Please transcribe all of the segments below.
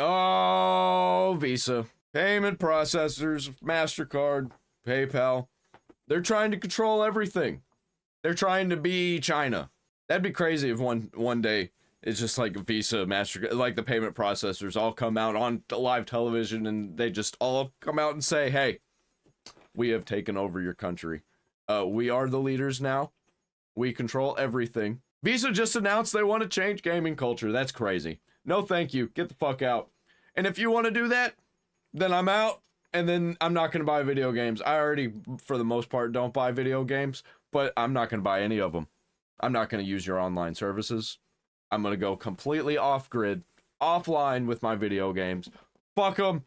Oh, Visa. Payment processors, MasterCard, PayPal. They're trying to control everything. They're trying to be China. That'd be crazy if one day it's just like Visa, MasterCard, like the payment processors all come out on live television and they just all come out and say, hey, we have taken over your country. We are the leaders now. We control everything. Visa just announced they want to change gaming culture. That's crazy. No, thank you. Get the fuck out. And if you want to do that, then I'm out. And then I'm not going to buy video games. I already, for the most part, don't buy video games, but I'm not going to buy any of them. I'm not going to use your online services. I'm going to go completely off-grid, offline with my video games. Fuck them.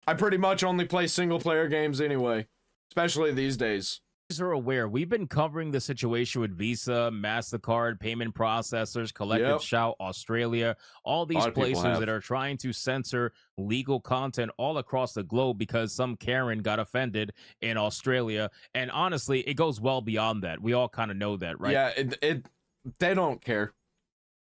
I pretty much only play single-player games anyway, especially these days. Are aware, we've been covering the situation with Visa, MasterCard, payment processors, Collective Shout, Australia, all these places that are trying to censor legal content all across the globe because some Karen got offended in Australia. And honestly, it goes well beyond that. We all kind of know that, right? Yeah, they don't care.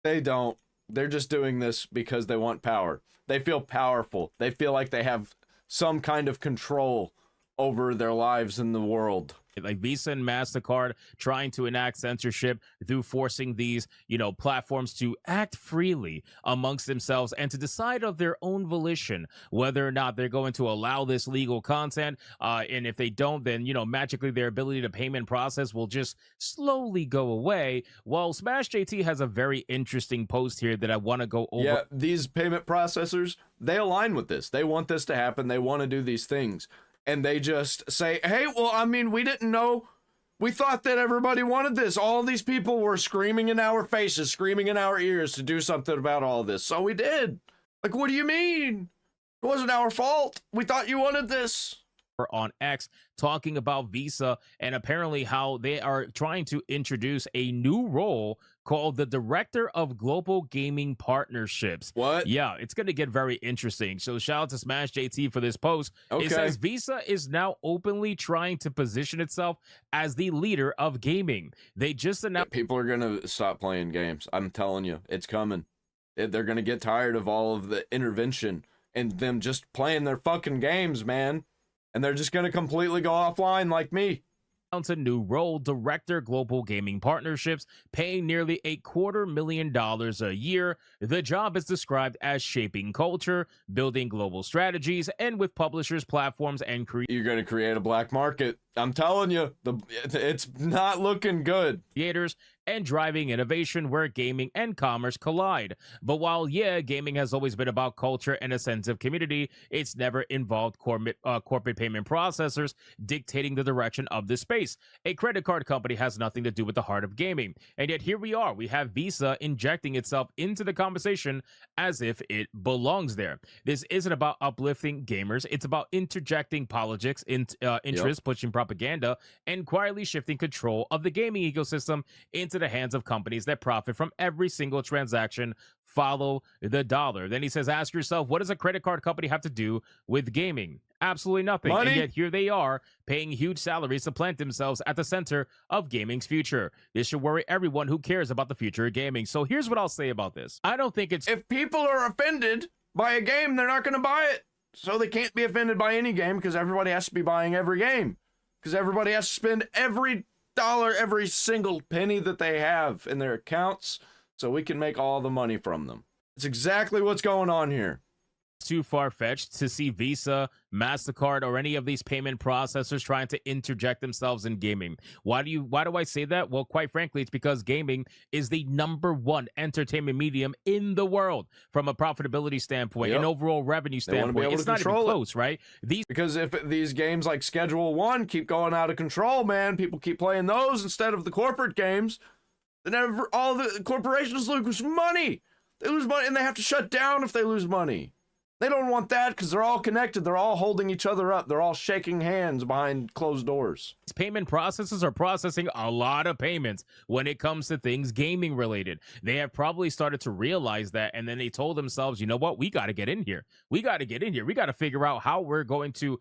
They don't. They're just doing this because they want power. They feel powerful. They feel like they have some kind of control over their lives in the world. Like Visa and MasterCard trying to enact censorship through forcing these, platforms to act freely amongst themselves and to decide of their own volition whether or not they're going to allow this legal content. And if they don't, then, magically their ability to payment process will just slowly go away. Well, Smash JT has a very interesting post here that I want to go over. Yeah, these payment processors, they align with this. They want this to happen. They want to do these things. And they just say, hey, well, I mean, we didn't know. We thought that everybody wanted this. All these people were screaming in our faces, screaming in our ears to do something about all this. So we did. Like, what do you mean? It wasn't our fault. We thought you wanted this. On X talking about Visa and apparently how they are trying to introduce a new role called the Director of Global Gaming Partnerships. What? Yeah, it's going to get very interesting. So shout out to Smash JT for this post. Okay. It says Visa is now openly trying to position itself as the leader of gaming. They just announced people are going to stop playing games. I'm telling you, it's coming. They're going to get tired of all of the intervention and them just playing their fucking games, man. And they're just going to completely go offline like me. A new role, Director Global Gaming Partnerships, paying nearly $250,000 a year. The job is described as shaping culture, building global strategies, and with publishers, platforms, and you're going to create a black market. I'm telling you, it's not looking good. Creators and driving innovation where gaming and commerce collide. But while, gaming has always been about culture and a sense of community, it's never involved corporate payment processors dictating the direction of this space. A credit card company has nothing to do with the heart of gaming. And yet here we are. We have Visa injecting itself into the conversation as if it belongs there. This isn't about uplifting gamers. It's about interjecting politics, interests, pushing propaganda, and quietly shifting control of the gaming ecosystem into the hands of companies that profit from every single transaction. Follow the dollar. Then he says, ask yourself, what does a credit card company have to do with gaming? Absolutely nothing. Money. And yet here they are paying huge salaries to plant themselves at the center of gaming's future. This should worry everyone who cares about the future of gaming. So here's what I'll say about this. I don't think it's... If people are offended by a game, they're not going to buy it. So they can't be offended by any game because everybody has to be buying every game. Because everybody has to spend every dollar, every single penny that they have in their accounts so we can make all the money from them. It's exactly what's going on here. Too far-fetched to see Visa, MasterCard, or any of these payment processors trying to interject themselves in gaming. Why do I say that? Well, quite frankly, it's because gaming is the #1 entertainment medium in the world from a profitability standpoint and overall revenue standpoint. It's not even close, right? Because if these games like Schedule 1 keep going out of control, man, people keep playing those instead of the corporate games, then all the corporations lose money. They lose money and they have to shut down if they lose money. They don't want that because they're all connected. They're all holding each other up. They're all shaking hands behind closed doors. Payment processors are processing a lot of payments when it comes to things gaming related. They have probably started to realize that, and then they told themselves, you know what, we got to get in here. We got to get in here. We got to figure out how we're going to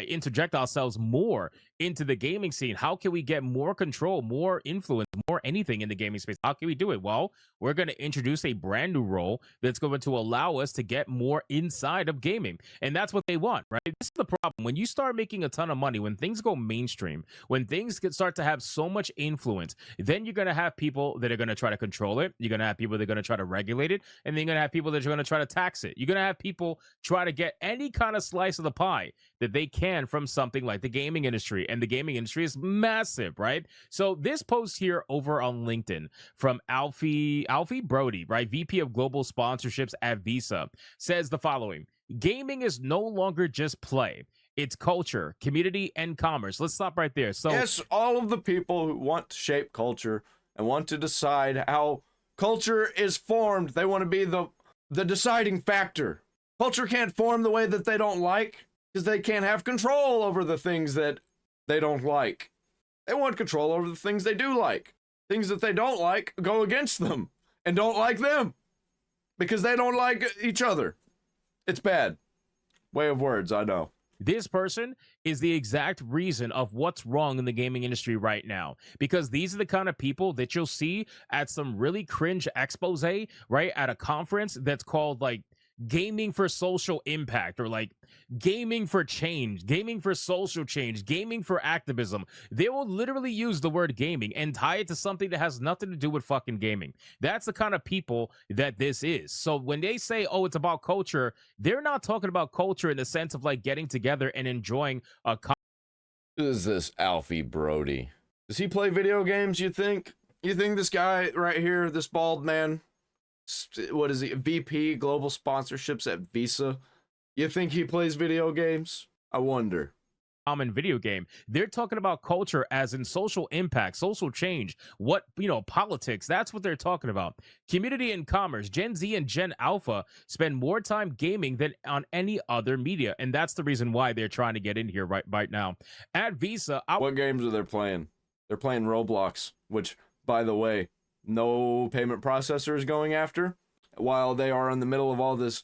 interject ourselves more into the gaming scene. How can we get more control, more influence, more anything in the gaming space? How can we do it? Well, we're going to introduce a brand new role that's going to allow us to get more insight inside of gaming. And that's what they want, right? This is the problem. When you start making a ton of money, when things go mainstream, when things can start to have so much influence, then you're going to have people that are going to try to control it. You're going to have people that are going to try to regulate it. And then you're going to have people that are going to try to tax it. You're going to have people try to get any kind of slice of the pie that they can from something like the gaming industry. And the gaming industry is massive, right? So this post here over on LinkedIn from Alfie Brody, right? VP of Global Sponsorships at Visa, says the following: gaming is no longer just play. It's culture, community, and commerce. Let's stop right there. So yes, all of the people who want to shape culture and want to decide how culture is formed, they want to be the deciding factor. Culture can't form the way that they don't like because they can't have control over the things that they don't like. They want control over the things they do like. Things that they don't like go against them and don't like them because they don't like each other. It's bad. Way of words, I know. this person is the exact reason of what's wrong in the gaming industry right now, because these are the kind of people that you'll see at some really cringe expose, right, at a conference that's called like gaming for social impact, or like gaming for change, gaming for social change, gaming for activism. They will literally use the word gaming and tie it to something that has nothing to do with fucking gaming. That's the kind of people that this is. So when they say, oh, it's about culture, they're not talking about culture in the sense of like getting together and enjoying a Who is this Alfie Brody? Does he play video games, you think? You think this guy right here, this bald man, what is he, VP Global Sponsorships at Visa, you think he plays video games? I wonder. common video game. They're talking about culture as in social impact, social change, what, politics. That's what they're talking about. Community and commerce. Gen Z and Gen Alpha spend more time gaming than on any other media, and that's the reason why they're trying to get in here right now. At Visa, What games are they playing? They're playing Roblox, which, by the way, no payment processor is going after, while they are in the middle of all this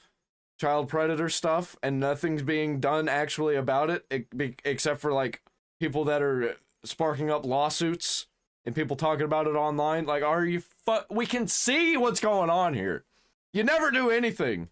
child predator stuff and nothing's being done actually about it, except for like people that are sparking up lawsuits and people talking about it online. Like, are you we can see what's going on here. You never do anything.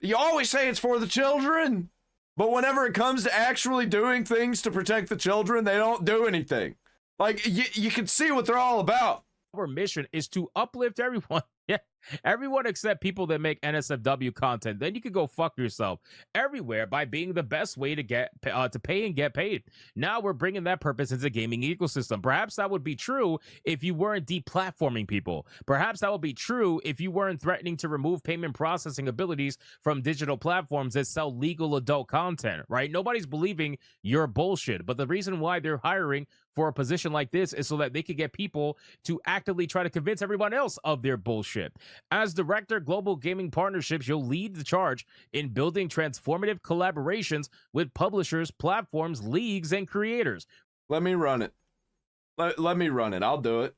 You always say it's for the children, but whenever it comes to actually doing things to protect the children, they don't do anything. Like, you can see what they're all about. our mission is to uplift everyone. Yeah, everyone except people that make NSFW content. Then you could go fuck yourself everywhere by being the best way to get to pay and get paid. Now we're bringing that purpose into the gaming ecosystem. Perhaps that would be true if you weren't deplatforming people. Perhaps that would be true if you weren't threatening to remove payment processing abilities from digital platforms that sell legal adult content, right? Nobody's believing your bullshit, but the reason why they're hiring for a position like this is so that they could get people to actively try to convince everyone else of their bullshit. As Director Global Gaming Partnerships, you'll lead the charge in building transformative collaborations with publishers, platforms, leagues, and creators. Let me run it. Let me run it. I'll do it.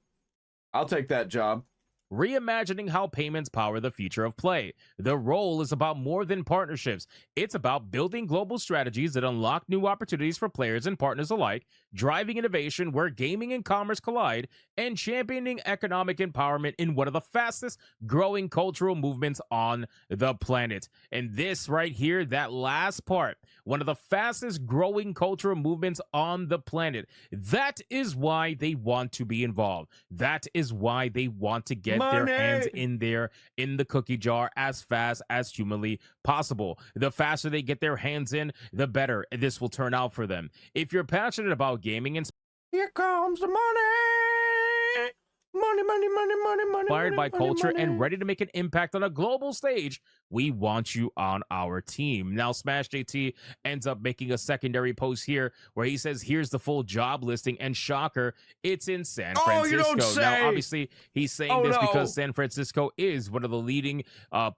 I'll take that job. Reimagining how payments power the future of play. The role is about more than partnerships. It's about building global strategies that unlock new opportunities for players and partners alike, driving innovation where gaming and commerce collide, and championing economic empowerment in one of the fastest growing cultural movements on the planet. And this right here, that last part, one of the fastest growing cultural movements on the planet. That is why they want to be involved. That is why they want to get their hands in there in the cookie jar as fast as humanly possible. The faster they get their hands in, the better this will turn out for them. If you're passionate about gaming and Here comes the money. Money, money, money, money, money. inspired by money, culture money. and ready to make an impact on a global stage, we want you on our team. Now, Smash JT ends up making a secondary post here where he says, here's the full job listing, and shocker, it's in San Francisco. You don't say. Now, obviously, he's saying this because San Francisco is one of the leading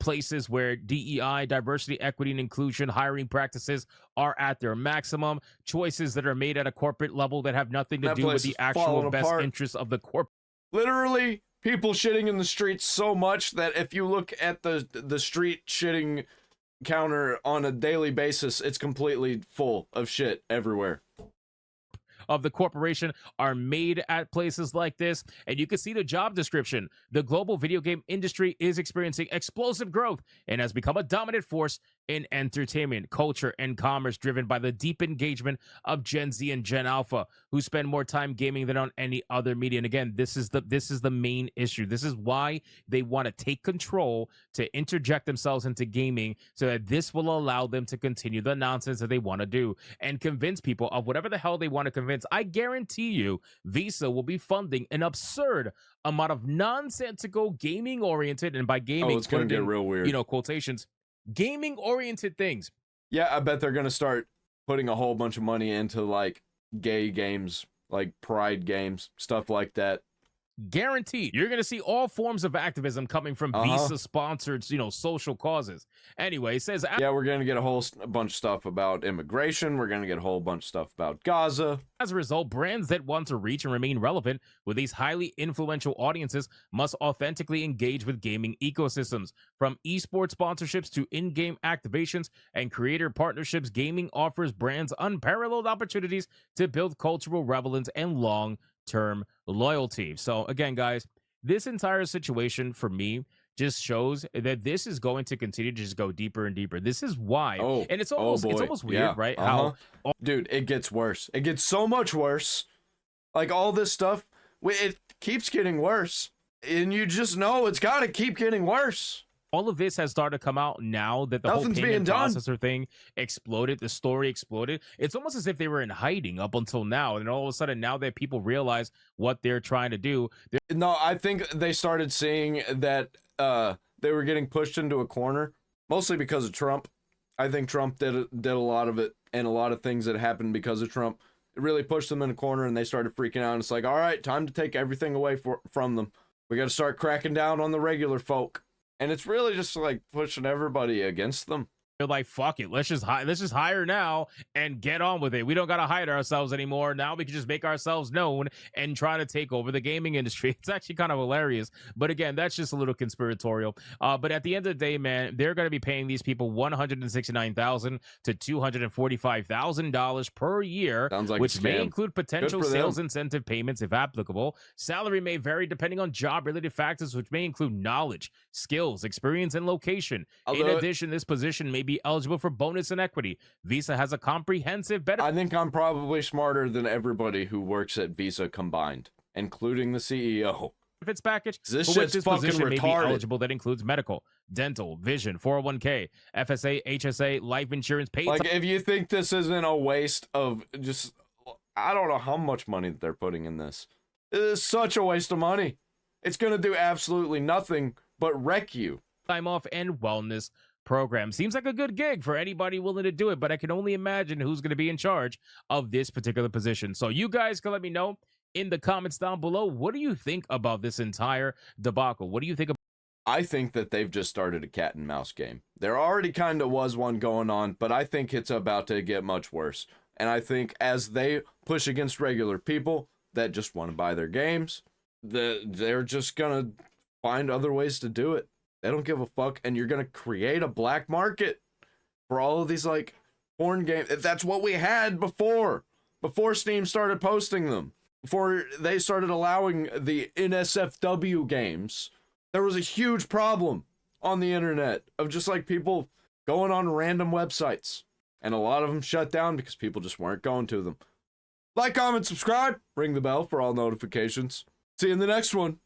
places where DEI, diversity, equity, and inclusion hiring practices are at their maximum. Choices that are made at a corporate level that have nothing to That do with place the is actual falling best apart. interests of the corporate. Literally, people shitting in the streets so much that if you look at the street shitting counter on a daily basis, it's completely full of shit everywhere. Of the corporation are made at places like this, and you can see the job description. The global video game industry is experiencing explosive growth and has become a dominant force in entertainment, culture, and commerce, driven by the deep engagement of Gen Z and Gen Alpha, who spend more time gaming than on any other media. And again, this is the main issue. This is why they want to take control, to interject themselves into gaming, so that this will allow them to continue the nonsense that they want to do and convince people of whatever the hell they want to convince. I guarantee you, Visa will be funding an absurd amount of nonsensical gaming oriented, and by gaming, Oh, it's gonna get real weird. Quotations, gaming oriented things. Yeah, I bet they're gonna start putting a whole bunch of money into like gay games, like pride games, stuff like that. Guaranteed, you're going to see all forms of activism coming from Visa sponsored, social causes. Anyway, it says, yeah, we're gonna get a whole bunch of stuff about immigration. We're gonna get a whole bunch of stuff about Gaza. as a result, brands that want to reach and remain relevant with these highly influential audiences must authentically engage with gaming ecosystems. From esports sponsorships to in-game activations and creator partnerships, gaming offers brands unparalleled opportunities to build cultural relevance and long-term loyalty. So again, guys, this entire situation for me just shows that this is going to continue to just go deeper and deeper. This is why, and it's almost weird, yeah. right? How, dude, it gets worse. It gets so much worse. Like all this stuff, it keeps getting worse, and you just know it's got to keep getting worse. All of this has started to come out now that the Nothing's whole payment being done. processor thing exploded. The story exploded. It's almost as if they were in hiding up until now, and all of a sudden, now that people realize what they're trying to do, no, I think they started seeing that they were getting pushed into a corner, mostly because of Trump. I think Trump did a lot of it, and a lot of things that happened because of Trump. It really pushed them in a corner, and they started freaking out. And it's like, all right, time to take everything away from them. We got to start cracking down on the regular folk. And it's really just like pushing everybody against them. they're like, fuck it, let's just hire now and get on with it. We don't gotta hide ourselves anymore. Now we can just make ourselves known and try to take over the gaming industry. It's actually kind of hilarious. But again, that's just a little conspiratorial. But at the end of the day, man, they're gonna be paying these people $169,000 to $245,000 per year, Like which may include potential sales incentive payments if applicable. Salary may vary depending on job-related factors, which may include knowledge, skills, experience, and location. In addition, this position may be eligible for bonus and equity. Visa has a comprehensive benefit. I think I'm probably smarter than everybody who works at Visa combined, including the CEO. Benefits package This for which shit's this fucking position may be retarded. eligible. That includes medical, dental, vision, 401k, FSA, HSA, life insurance, paid Like, if you think this isn't a waste of just, I don't know how much money that they're putting in this. It is such a waste of money. It's going to do absolutely nothing but wreck you. time off and wellness program. Seems like a good gig for anybody willing to do it, but I can only imagine who's going to be in charge of this particular position. So you guys can let me know in the comments down below. What do you think about this entire debacle? What do you think about? I think that they've just started a cat and mouse game. There already kind of was one going on, but I think it's about to get much worse. And I think as they push against regular people that just want to buy their games, they're just going to find other ways to do it. They don't give a fuck, and you're going to create a black market for all of these, like, porn games. That's what we had before Steam started posting them. Before they started allowing the NSFW games, there was a huge problem on the internet of just, like, people going on random websites. And a lot of them shut down because people just weren't going to them. Like, comment, subscribe, ring the bell for all notifications. See you in the next one.